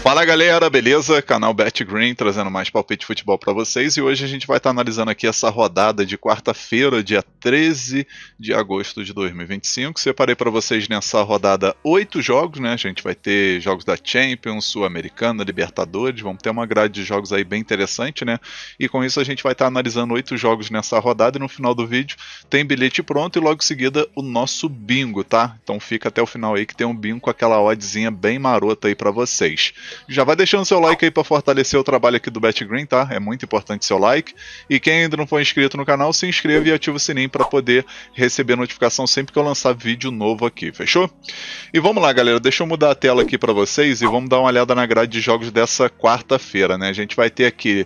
Fala galera, beleza? Canal BetGreen trazendo mais palpite de futebol para vocês, e hoje a gente vai estar analisando aqui essa rodada de quarta-feira, dia 13 de agosto de 2025. Separei para vocês nessa rodada 8 jogos, né? A gente vai ter jogos da Champions, Sul-Americana, Libertadores, vamos ter uma grade de jogos aí bem interessante, né? E com isso a gente vai estar analisando 8 jogos nessa rodada, e no final do vídeo tem bilhete pronto e logo em seguida o nosso bingo, tá? Então fica até o final aí que tem um bingo com aquela oddzinha bem marota aí para vocês. Já vai deixando seu like aí para fortalecer o trabalho aqui do BetGreen, tá? É muito importante seu like. E quem ainda não for inscrito no canal, se inscreva e ativa o sininho para poder receber notificação sempre que eu lançar vídeo novo aqui, fechou? E vamos lá, galera, deixa eu mudar a tela aqui para vocês e vamos dar uma olhada na grade de jogos dessa quarta-feira, né? A gente vai ter aqui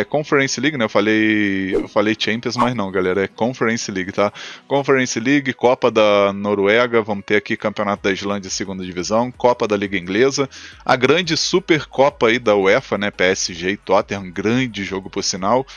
Conference League, né? Eu falei Champions, mas não, galera, é Conference League, tá? Conference League, Copa da Noruega, vamos ter aqui Campeonato da Islândia, segunda divisão, Copa da Liga Inglesa, a grande Supercopa aí da UEFA, né? PSG e Tottenham, grande jogo por sinal.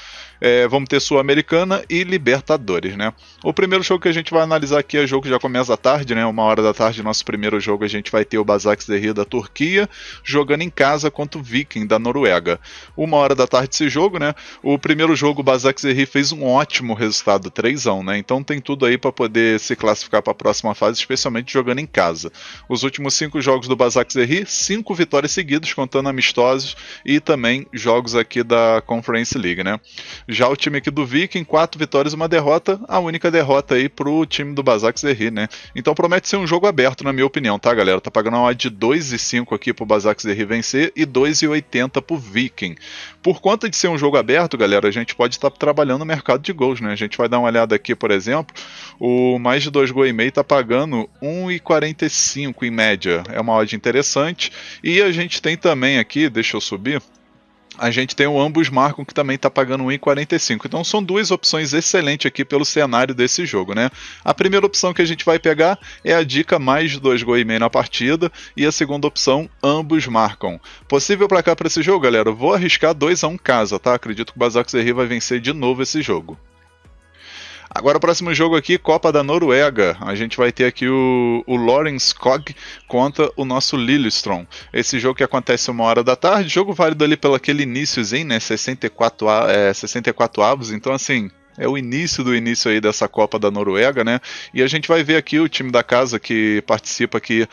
Vamos ter Sul-Americana e Libertadores, né? O primeiro jogo que a gente vai analisar aqui é jogo que já começa à tarde, né? 1h da tarde, nosso primeiro jogo, a gente vai ter o Başakşehir da Turquia jogando em casa contra o Viking da Noruega. 1h da tarde esse jogo, né? O primeiro jogo, o Başakşehir fez um ótimo resultado, 3-1, né? Então tem tudo aí para poder se classificar para a próxima fase, especialmente jogando em casa. Os últimos 5 jogos do Başakşehir, 5 vitórias seguidas, contando amistosos e também jogos aqui da Conference League, né? Já o time aqui do Viking, 4 vitórias e 1 derrota, a única derrota aí pro time do Başakşehir, né? Então promete ser um jogo aberto, na minha opinião, tá, galera? Tá pagando uma odd de 2,5 aqui pro Başakşehir vencer e 2,80 pro Viking. Por conta de ser um jogo aberto, galera, a gente pode estar trabalhando no mercado de gols, né? A gente vai dar uma olhada aqui, por exemplo, o mais de 2,5 gols tá pagando 1,45 em média. É uma odd interessante. E a gente tem também aqui, deixa eu subir, a gente tem o ambos marcam que também está pagando 1,45. Então são duas opções excelentes aqui pelo cenário desse jogo, né? A primeira opção que a gente vai pegar é a dica mais de 2,5 gols na partida, e a segunda opção, ambos marcam. Possível placar para esse jogo, galera? Vou arriscar 2-1 casa, tá? Acredito que o Başakşehir vai vencer de novo esse jogo. Agora o próximo jogo aqui, Copa da Noruega. A gente vai ter aqui o Lørenskog contra o nosso Lillestrøm. Esse jogo que acontece 1h da tarde, jogo válido ali pelo aquele iníciozinho, né, 64 avos, então assim, é o início do início aí dessa Copa da Noruega, né? E a gente vai ver aqui o time da casa que participa aqui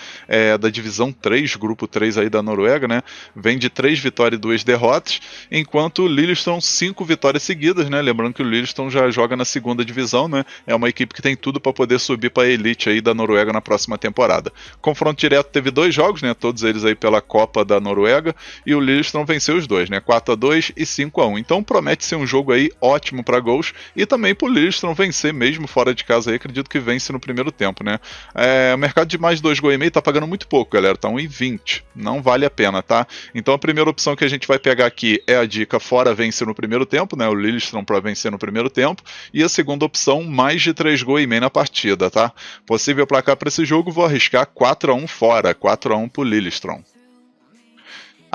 da divisão 3, grupo 3 aí da Noruega, né? Vem de 3 vitórias e 2 derrotas, enquanto o Lillestrøm 5 vitórias seguidas, né? Lembrando que o Lillestrøm já joga na segunda divisão, né? É uma equipe que tem tudo para poder subir para a elite aí da Noruega na próxima temporada. Confronto direto teve 2 jogos, né? Todos eles aí pela Copa da Noruega, e o Lillestrøm venceu os dois, né? 4-2 e 5-1. Então promete ser um jogo aí ótimo para gols. E também pro Lillestrøm vencer mesmo fora de casa aí, acredito que vence no primeiro tempo, né? O mercado de mais de 2,5 gols tá pagando muito pouco, galera, tá 1,20, não vale a pena, tá? Então a primeira opção que a gente vai pegar aqui é a dica fora vence no primeiro tempo, né? O Lillestrøm para vencer no primeiro tempo, e a segunda opção, mais de 3,5 gols na partida, tá? Possível placar para esse jogo, vou arriscar 4-1 fora, 4-1 pro Lillestrøm.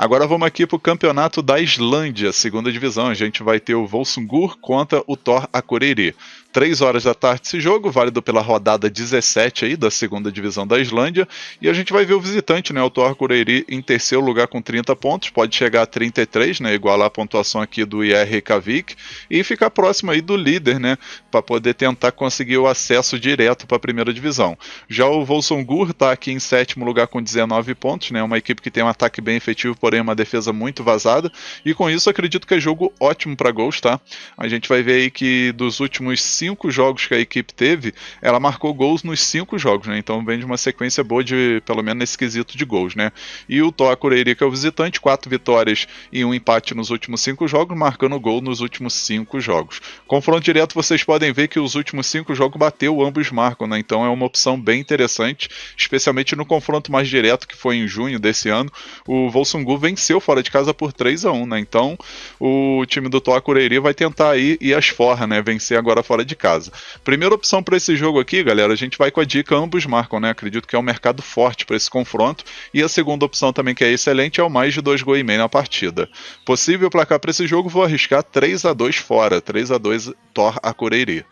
Agora vamos aqui para o campeonato da Islândia, segunda divisão. A gente vai ter o Völsungur contra o Thor Akureyri. 3h da tarde esse jogo, válido pela rodada 17 aí da segunda divisão da Islândia, e a gente vai ver o visitante, né, o Thor Akureyri em terceiro lugar com 30 pontos, pode chegar a 33, né, igualar a pontuação aqui do IR Reykjavik, e ficar próximo aí do líder, né, para poder tentar conseguir o acesso direto para a primeira divisão. Já o Völsungur está aqui em sétimo lugar com 19 pontos, né, uma equipe que tem um ataque bem efetivo, porém uma defesa muito vazada, e com isso acredito que é jogo ótimo para gols, tá? A gente vai ver aí que dos últimos 5 jogos que a equipe teve, ela marcou gols nos 5 jogos, né? Então vem de uma sequência boa de, pelo menos nesse quesito de gols, né? E o Thor Akureyri, que é o visitante, 4 vitórias e 1 empate nos últimos 5 jogos, marcando gol nos últimos 5 jogos. Confronto direto, vocês podem ver que os últimos 5 jogos bateu, ambos marcam, né? Então é uma opção bem interessante, especialmente no confronto mais direto, que foi em junho desse ano. O Völsungur venceu fora de casa por 3-1, né? Então o time do Thor Akureyri vai tentar aí ir às forras, né? Vencer agora fora de de casa. Primeira opção para esse jogo aqui, galera, a gente vai com a dica ambos marcam, né? Acredito que é um mercado forte para esse confronto. E a segunda opção também que é excelente é o mais de 2,5 gols na partida. Possível placar para esse jogo, vou arriscar 3-2 fora, 3-2 Thor Akureyri.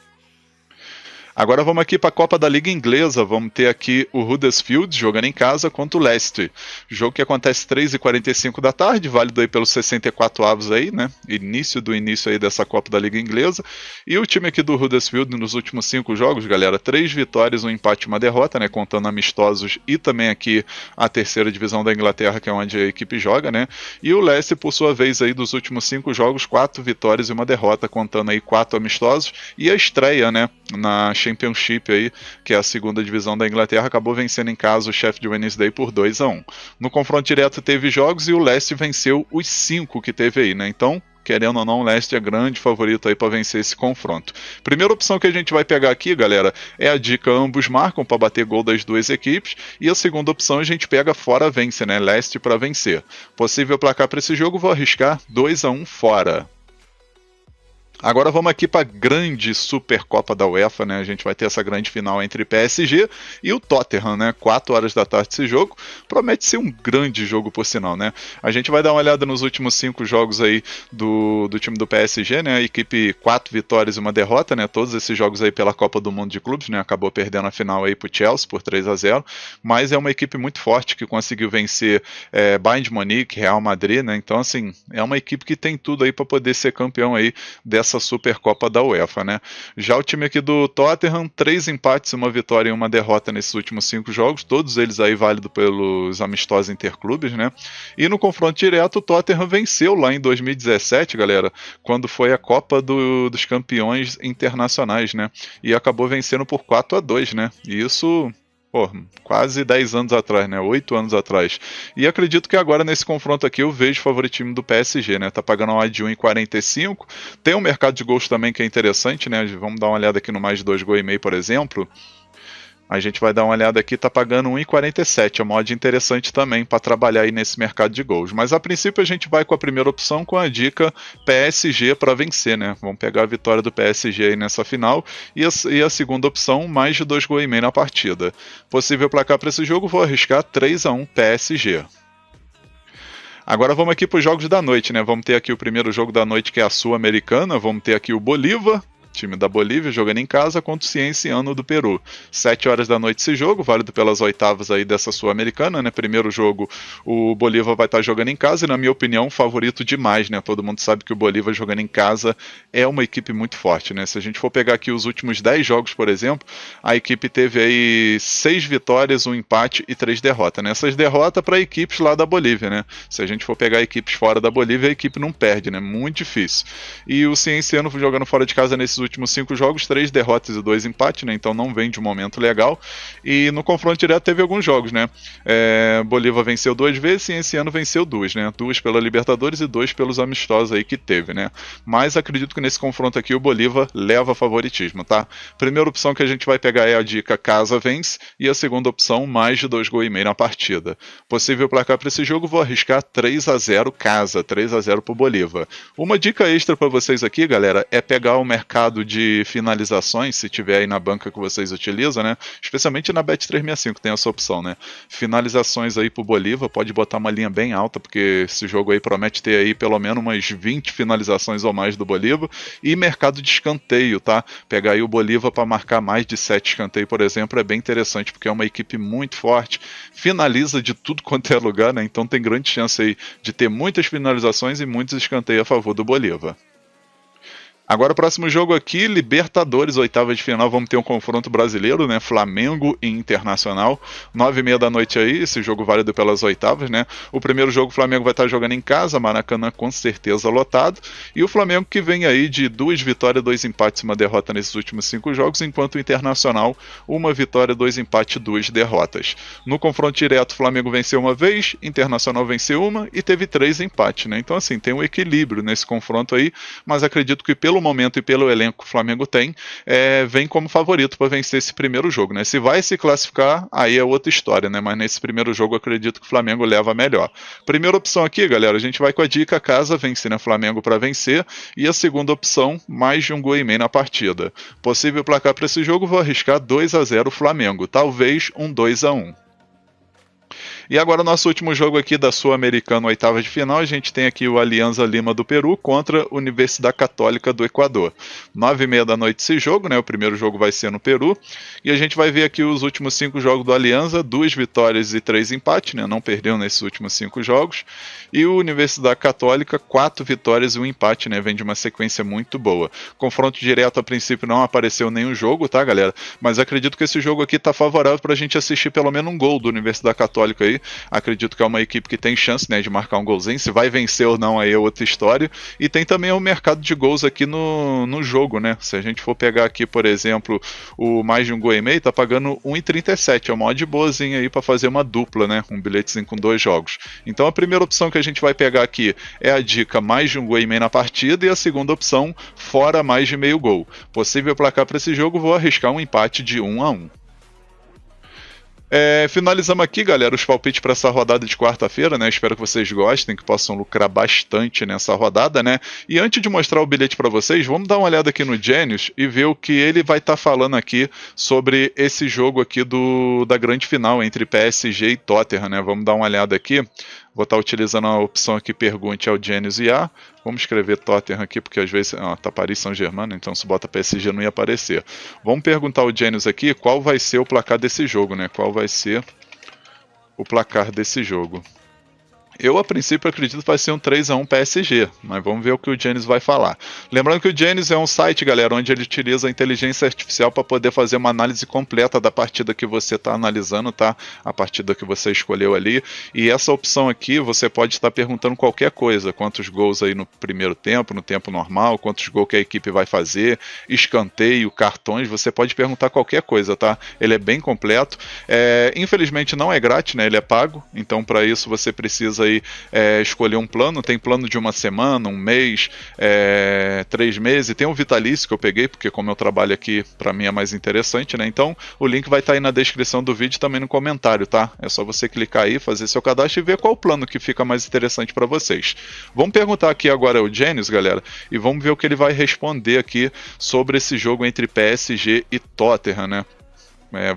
Agora vamos aqui para a Copa da Liga Inglesa, vamos ter aqui o Huddersfield jogando em casa contra o Leicester. Jogo que acontece 3h45 da tarde, válido aí pelos 64 avos aí, né? Início aí dessa Copa da Liga Inglesa. E o time aqui do Huddersfield nos últimos 5 jogos, galera, 3 vitórias, um empate e uma derrota, né? Contando amistosos e também aqui a terceira divisão da Inglaterra, que é onde a equipe joga, né? E o Leicester, por sua vez, aí dos últimos 5 jogos, 4 vitórias e uma derrota, contando aí 4 amistosos. E a estreia, né? Na Championship aí, que é a segunda divisão da Inglaterra, acabou vencendo em casa o Sheffield Wednesday por 2-1. No confronto direto teve jogos e o Leicester venceu os 5 que teve aí, né? Então, querendo ou não, o Leicester é grande favorito aí para vencer esse confronto. Primeira opção que a gente vai pegar aqui, galera, é a dica ambos marcam para bater gol das duas equipes. E a segunda opção a gente pega fora vence, né? Leicester para vencer. Possível placar para esse jogo, vou arriscar 2-1 fora. Agora vamos aqui para a grande Supercopa da UEFA, né? A gente vai ter essa grande final entre PSG e o Tottenham, né? 4 horas da tarde esse jogo. Promete ser um grande jogo, por sinal, né? A gente vai dar uma olhada nos últimos 5 jogos aí do time do PSG, né? A equipe 4 vitórias e uma derrota, né? Todos esses jogos aí pela Copa do Mundo de Clubes, né? Acabou perdendo a final aí pro Chelsea por 3-0, mas é uma equipe muito forte que conseguiu vencer Bayern de Munique, Real Madrid, né? Então, assim, é uma equipe que tem tudo aí para poder ser campeão aí dessa Supercopa da UEFA, né? Já o time aqui do Tottenham, 3 empates, uma vitória e uma derrota nesses últimos 5 jogos, todos eles aí válidos pelos amistosos interclubes, né? E no confronto direto, o Tottenham venceu lá em 2017, galera, quando foi a Copa dos Campeões Internacionais, né? E acabou vencendo por 4-2, né? E isso, pô, quase 10 anos atrás, né? 8 anos atrás. E acredito que agora nesse confronto aqui eu vejo o favoritismo do PSG, né? Tá pagando uma odd de 1,45. Tem um mercado de gols também que é interessante, né? Vamos dar uma olhada aqui no mais de 2,5 gols, por exemplo. A gente vai dar uma olhada aqui, tá pagando 1,47, é uma odd interessante também para trabalhar aí nesse mercado de gols. Mas a princípio a gente vai com a primeira opção com a dica PSG para vencer, né? Vamos pegar a vitória do PSG aí nessa final e a segunda opção, mais de 2,5 gols na partida. Possível placar para esse jogo, vou arriscar 3-1 PSG. Agora vamos aqui para os jogos da noite, né? Vamos ter aqui o primeiro jogo da noite, que é a Sul-Americana. Vamos ter aqui o Bolívar, time da Bolívia, jogando em casa contra o Cienciano do Peru. 7 horas da noite esse jogo, válido pelas oitavas aí dessa Sul-Americana, né? Primeiro jogo, o Bolívar vai estar jogando em casa e, na minha opinião, favorito demais, né? Todo mundo sabe que o Bolívar jogando em casa é uma equipe muito forte, né? Se a gente for pegar aqui os últimos 10 jogos, por exemplo, a equipe teve aí 6 vitórias, um empate e 3 derrotas, né? Essas derrotas para equipes lá da Bolívia, né? Se a gente for pegar equipes fora da Bolívia, a equipe não perde, né? Muito difícil. E o Cienciano jogando fora de casa nesses últimos 5 jogos, 3 derrotas e 2 empates, né? Então não vem de um momento legal. E no confronto direto teve alguns jogos, né? Bolívar venceu 2 vezes e esse ano venceu 2, né? 2 pela Libertadores e 2 pelos amistosos aí que teve, né? Mas acredito que nesse confronto aqui o Bolívar leva favoritismo, tá? Primeira opção que a gente vai pegar é a dica casa vence e a segunda opção mais de 2,5 gols na partida. Possível placar para esse jogo, vou arriscar 3-0 casa, 3-0 pro Bolívar. Uma dica extra para vocês aqui, galera, é pegar o mercado de finalizações, se tiver aí na banca que vocês utilizam, né? Especialmente na Bet365 tem essa opção, né? Finalizações aí pro Bolívar, pode botar uma linha bem alta, porque esse jogo aí promete ter aí pelo menos umas 20 finalizações ou mais do Bolívar. E mercado de escanteio, tá? Pegar aí o Bolívar para marcar mais de 7 escanteios, por exemplo, é bem interessante, porque é uma equipe muito forte, finaliza de tudo quanto é lugar, né? Então tem grande chance aí de ter muitas finalizações e muitos escanteios a favor do Bolívar. Agora o próximo jogo aqui, Libertadores, oitava de final, vamos ter um confronto brasileiro, né? Flamengo e Internacional, 9h30 da noite aí, esse jogo válido pelas oitavas, né? O primeiro jogo o Flamengo vai estar jogando em casa, Maracanã com certeza lotado, e o Flamengo que vem aí de 2 vitórias, 2 empates e uma derrota nesses últimos 5 jogos, enquanto o Internacional, 1 vitória, 2 empates e 2 derrotas. No confronto direto, o Flamengo venceu uma vez, Internacional venceu uma e teve 3 empates, né? Então assim, tem um equilíbrio nesse confronto aí, mas acredito que pelo pelo momento e pelo elenco que o Flamengo tem, vem como favorito para vencer esse primeiro jogo, né? Se vai se classificar, aí é outra história, né? Mas nesse primeiro jogo eu acredito que o Flamengo leva melhor. Primeira opção aqui, galera, a gente vai com a dica casa vence, né? Flamengo para vencer. E a segunda opção, mais de 1,5 gols na partida. Possível placar para esse jogo, vou arriscar 2-0 Flamengo, talvez um 2-1. E agora o nosso último jogo aqui da Sul-Americana, oitava de final, a gente tem aqui o Alianza Lima do Peru contra a Universidade Católica do Equador. 9h30 da noite esse jogo, né? O primeiro jogo vai ser no Peru. E a gente vai ver aqui os últimos 5 jogos do Alianza, 2 vitórias e 3 empates, né? Não perdeu nesses últimos 5 jogos. E o Universidade Católica, 4 vitórias e 1 empate, né? Vem de uma sequência muito boa. Confronto direto, a princípio, não apareceu nenhum jogo, tá, galera? Mas acredito que esse jogo aqui tá favorável pra gente assistir pelo menos um gol do Universidade Católica aí. Acredito que é uma equipe que tem chance, né, de marcar um golzinho. Se vai vencer ou não aí é outra história. E tem também o mercado de gols aqui no jogo, né? Se a gente for pegar aqui, por exemplo, o mais de 1,5 gols, tá pagando 1,37. É uma odd boazinha aí para fazer uma dupla, né? Um bilhetezinho com 2 jogos. Então a primeira opção que a gente vai pegar aqui é a dica mais de 1,5 gols na partida e a segunda opção fora mais de meio gol. Possível placar para esse jogo, vou arriscar um empate de 1-1. Finalizamos aqui, galera, os palpites para essa rodada de quarta-feira, né? Espero que vocês gostem, que possam lucrar bastante nessa rodada, né? E antes de mostrar o bilhete para vocês, vamos dar uma olhada aqui no Genius e ver o que ele vai estar falando aqui sobre esse jogo aqui da grande final entre PSG e Tottenham, né? Vamos dar uma olhada aqui. Vou estar utilizando a opção aqui, pergunte ao Genius IA. Vamos escrever Tottenham aqui, porque às vezes tá Paris Saint-Germain, então se bota PSG não ia aparecer. Vamos perguntar ao Genius aqui qual vai ser o placar desse jogo, né? Qual vai ser o placar desse jogo. Eu, a princípio, acredito que vai ser um 3-1 PSG, mas vamos ver o que o Genius vai falar. Lembrando que o Genius é um site, galera, onde ele utiliza a inteligência artificial para poder fazer uma análise completa da partida que você está analisando, tá? A partida que você escolheu ali. E essa opção aqui, você pode estar perguntando qualquer coisa. Quantos gols aí no primeiro tempo, no tempo normal, quantos gols que a equipe vai fazer, escanteio, cartões, você pode perguntar qualquer coisa, tá? Ele é bem completo. Infelizmente não é grátis, né? Ele é pago, então para isso você precisa aí, escolher um plano. Tem plano de 1 semana, 1 mês, 3 meses. Tem um vitalício que eu peguei, porque como eu trabalho aqui, para mim é mais interessante, né? Então o link vai estar aí na descrição do vídeo e também no comentário, tá? É só você clicar aí, fazer seu cadastro e ver qual plano que fica mais interessante para vocês. Vamos perguntar aqui agora ao Genius, galera, e vamos ver o que ele vai responder aqui sobre esse jogo entre PSG e Tottenham, né?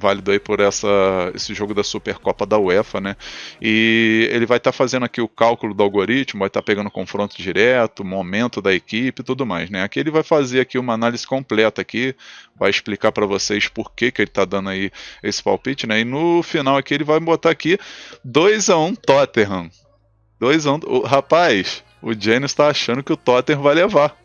Válido aí por esse jogo da Supercopa da UEFA, né? E ele vai estar fazendo aqui o cálculo do algoritmo, vai estar pegando confronto direto, momento da equipe e tudo mais, né? Aqui ele vai fazer aqui uma análise completa aqui, vai explicar para vocês por que ele está dando aí esse palpite, né? E no final aqui ele vai botar aqui 2-1 Tottenham. 2-1. Rapaz, o Genius está achando que o Tottenham vai levar.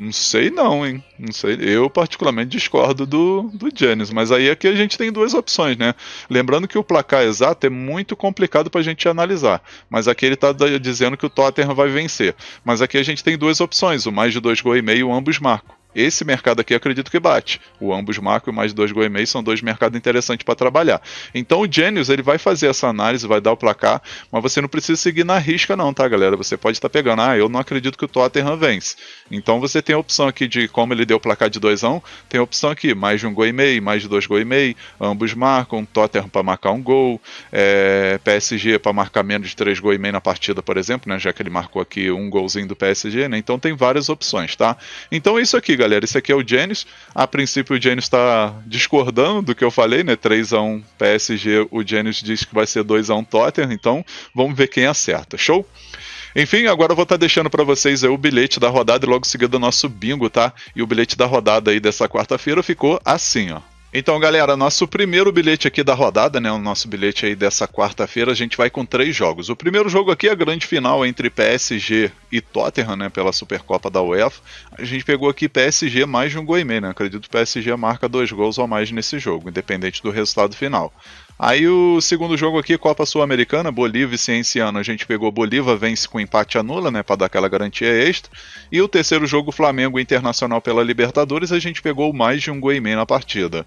Não sei não, hein? Não sei. Eu particularmente discordo do Genius, mas aí aqui a gente tem 2 opções, né? Lembrando que o placar exato é muito complicado para a gente analisar, mas aqui ele está dizendo que o Tottenham vai vencer. Mas aqui a gente tem 2 opções, o mais de 2,5 gols, ambos marcam. Esse mercado aqui acredito que bate. O ambos marcam e o mais de 2,5 gols são 2 mercados interessantes para trabalhar. Então o Genius ele vai fazer essa análise, vai dar o placar, mas você não precisa seguir na risca não, tá, galera? Você pode estar pegando, eu não acredito que o Tottenham vence. Então você tem a opção aqui de, como ele deu o placar de 2-1, tem a opção aqui, mais de 1,5 gols, mais de 2,5 gols, ambos marcam, Tottenham para marcar um gol, PSG para marcar menos de 3,5 gols na partida, por exemplo, né? Já que ele marcou aqui um golzinho do PSG, né? Então tem várias opções, tá? Então é isso aqui, galera, esse aqui é o Genius. A princípio o Genius está discordando do que eu falei, né? 3-1 PSG, o Genius diz que vai ser 2-1 Tottenham, então vamos ver quem acerta, show? Enfim, agora eu vou estar deixando para vocês aí o bilhete da rodada e logo em seguida o nosso bingo, tá? E o bilhete da rodada aí dessa quarta-feira ficou assim, ó. Então, galera, nosso primeiro bilhete aqui da rodada, né, o nosso bilhete aí dessa quarta-feira, a gente vai com 3 jogos. O primeiro jogo aqui é a grande final entre PSG e Tottenham, né, pela Supercopa da UEFA. A gente pegou aqui PSG mais de 1,5 gols, né, acredito que o PSG marca 2 gols ou mais nesse jogo, independente do resultado final. Aí o segundo jogo aqui, Copa Sul-Americana, Bolívia e Cienciano, a gente pegou Bolívia, vence com empate anula, né, para dar aquela garantia extra. E o terceiro jogo, Flamengo Internacional pela Libertadores, a gente pegou mais de um gol e meio na partida.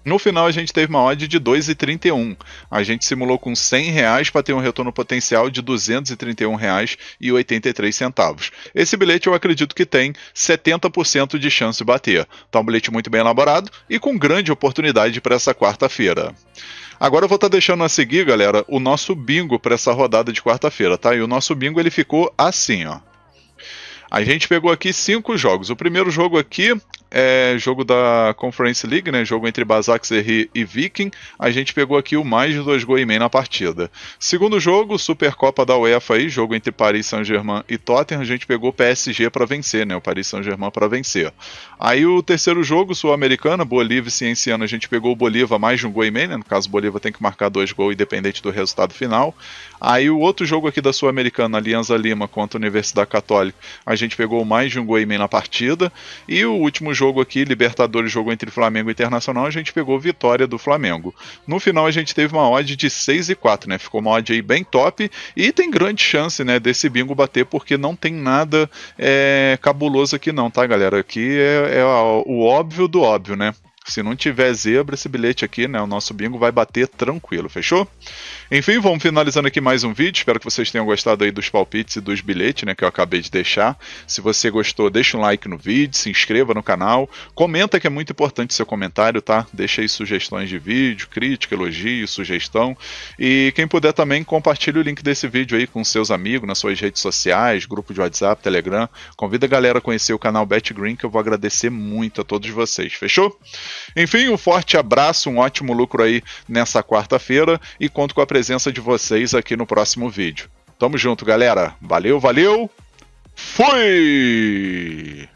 No final a gente teve uma odd de 2,31. A gente simulou com R$100 para ter um retorno potencial de R$231,83. Esse bilhete eu acredito que tem 70% de chance de bater. Tá um bilhete muito bem elaborado e com grande oportunidade para essa quarta-feira. Agora eu vou estar deixando a seguir, galera, o nosso bingo para essa rodada de quarta-feira, tá? E o nosso bingo ele ficou assim, ó. A gente pegou aqui 5 jogos. O primeiro jogo aqui é jogo da Conference League, né? Jogo entre Başakşehir e Viking. A gente pegou aqui o mais de 2 gols e meio na partida. Segundo jogo, Supercopa da UEFA aí, jogo entre Paris Saint-Germain e Tottenham. A gente pegou o PSG para vencer, né? O Paris Saint-Germain para vencer. Aí o terceiro jogo, Sul-Americana, Bolívia e Cienciano, a gente pegou o Bolívar mais de 1 gol e meio, né? No caso, o Bolívar tem que marcar 2 gols independente do resultado final. Aí o outro jogo aqui da Sul-Americana, Alianza Lima contra a Universidade Católica, a gente pegou mais de 1 gol e meio na partida. E o último jogo aqui, Libertadores, jogo entre Flamengo e Internacional, a gente pegou vitória do Flamengo. No final a gente teve uma odd de 6,4, né? Ficou uma odd aí bem top e tem grande chance, né, desse bingo bater, porque não tem nada cabuloso aqui não, tá, galera? Aqui é o óbvio do óbvio, né? Se não tiver zebra, esse bilhete aqui, né, o nosso bingo vai bater tranquilo, fechou? Enfim, vamos finalizando aqui mais um vídeo. Espero que vocês tenham gostado aí dos palpites e dos bilhetes, né, que eu acabei de deixar. Se você gostou, deixa um like no vídeo, se inscreva no canal, comenta, que é muito importante seu comentário, tá? Deixa aí sugestões de vídeo, crítica, elogio, sugestão. E quem puder também, compartilhe o link desse vídeo aí com seus amigos, nas suas redes sociais, grupo de WhatsApp, Telegram. Convida a galera a conhecer o canal BetGreen, que eu vou agradecer muito a todos vocês, fechou? Enfim, um forte abraço, um ótimo lucro aí nessa quarta-feira e conto com a presença de vocês aqui no próximo vídeo. Tamo junto, galera. Valeu, valeu. Fui!